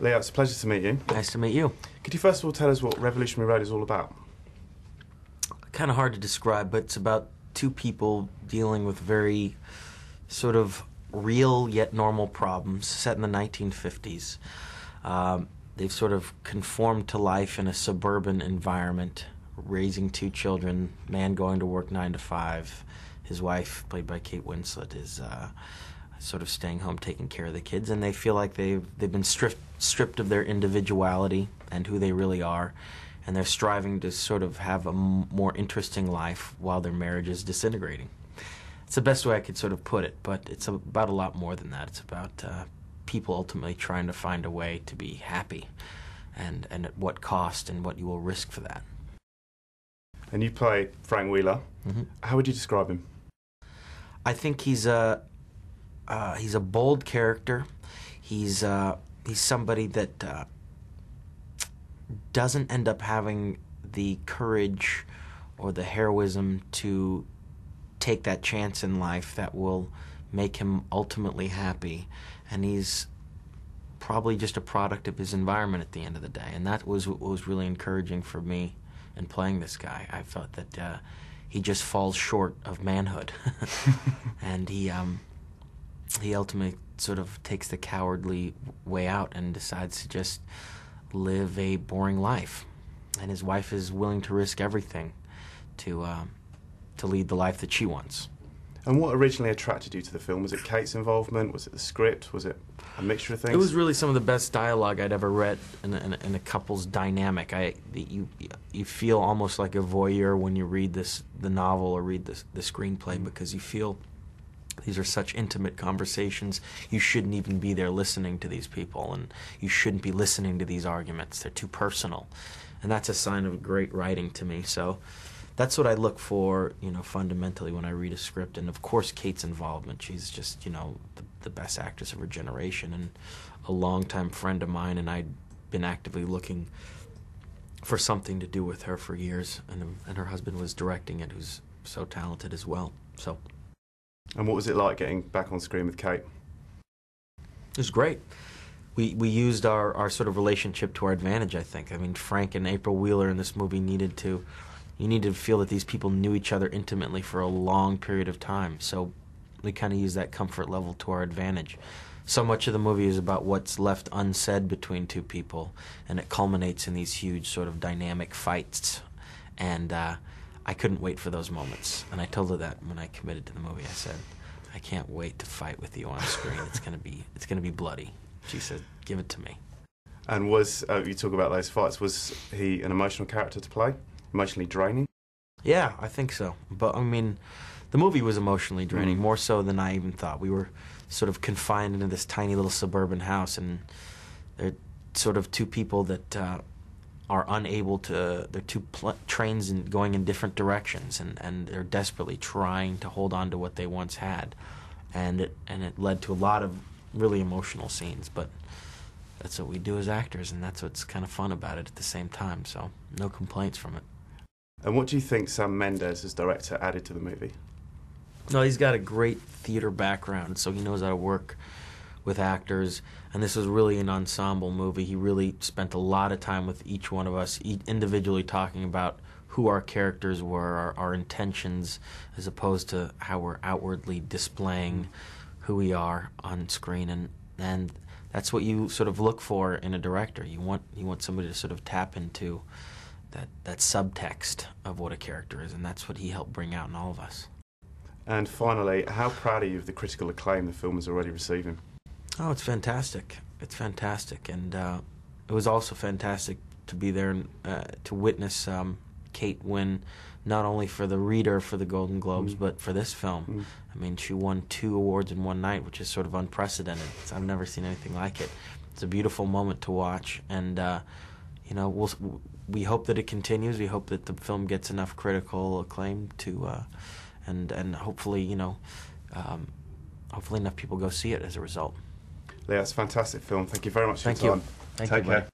Leo, it's a pleasure to meet you. Nice to meet you. Could you first of all tell us what Revolutionary Road is all about? Kind of hard to describe, but it's about two people dealing with very sort of real yet normal problems set in the 1950s. They've sort of conformed to life in a suburban environment, raising two children, man going to work 9 to 5. His wife, played by Kate Winslet, is sort of staying home taking care of the kids, and they feel like they've been stripped of their individuality and who they really are, and they're striving to sort of have a more interesting life while their marriage is disintegrating. It's the best way I could sort of put it, but it's about a lot more than that. It's about people ultimately trying to find a way to be happy, and at what cost and what you will risk for that. And you play Frank Wheeler. Mm-hmm. How would you describe him? I think he's a bold character. He's somebody that doesn't end up having the courage or the heroism to take that chance in life that will make him ultimately happy, and he's probably just a product of his environment at the end of the day, and that was what was really encouraging for me in playing this guy. I felt that he just falls short of manhood, and he ultimately sort of takes the cowardly way out and decides to just live a boring life, and his wife is willing to risk everything to lead the life that she wants. And what originally attracted you to the film? Was it Kate's involvement? Was it the script? Was it a mixture of things? It was really some of the best dialogue I'd ever read in a couple's dynamic. You feel almost like a voyeur when you read the novel or read the screenplay, because you feel these are such intimate conversations. You shouldn't even be there listening to these people, and you shouldn't be listening to these arguments. They're too personal, and that's a sign of great writing to me. So that's what I look for, fundamentally when I read a script. And of course, Kate's involvement. She's just, the best actress of her generation and a longtime friend of mine. And I'd been actively looking for something to do with her for years. And her husband was directing it, who's so talented as well. So. And what was it like getting back on screen with Kate? It was great. We used our sort of relationship to our advantage, I think. I mean, Frank and April Wheeler in this movie needed to feel that these people knew each other intimately for a long period of time. So we kind of use that comfort level to our advantage. So much of the movie is about what's left unsaid between two people, and it culminates in these huge sort of dynamic fights. And I couldn't wait for those moments. And I told her that when I committed to the movie. I said, I can't wait to fight with you on screen. It's gonna be bloody. She said, give it to me. And you talk about those fights, was he an emotional character to play? Emotionally draining? Yeah, I think so. But, I mean, the movie was emotionally draining, more so than I even thought. We were sort of confined into this tiny little suburban house, and they're sort of two people that are unable to... They're two trains going in different directions, and they're desperately trying to hold on to what they once had. And it led to a lot of really emotional scenes, but that's what we do as actors, and that's what's kind of fun about it at the same time, so no complaints from it. And what do you think Sam Mendes, as director, added to the movie? No, he's got a great theater background, so he knows how to work with actors, and this was really an ensemble movie. He really spent a lot of time with each one of us, individually talking about who our characters were, our intentions, as opposed to how we're outwardly displaying who we are on screen, and that's what you sort of look for in a director. You want somebody to sort of tap into that subtext of what a character is, and that's what he helped bring out in all of us. And finally, how proud are you of the critical acclaim the film is already receiving? Oh, it's fantastic. It's fantastic, and it was also fantastic to be there and to witness Kate win, not only for the reader for the Golden Globes, but for this film. I mean, she won 2 awards in one night, which is sort of unprecedented. I've never seen anything like it. It's a beautiful moment to watch, and we hope that it continues. We hope that the film gets enough critical acclaim to, and hopefully, hopefully enough people go see it as a result. Yeah, it's a fantastic film. Thank you very much for your time. Thank you. Take care.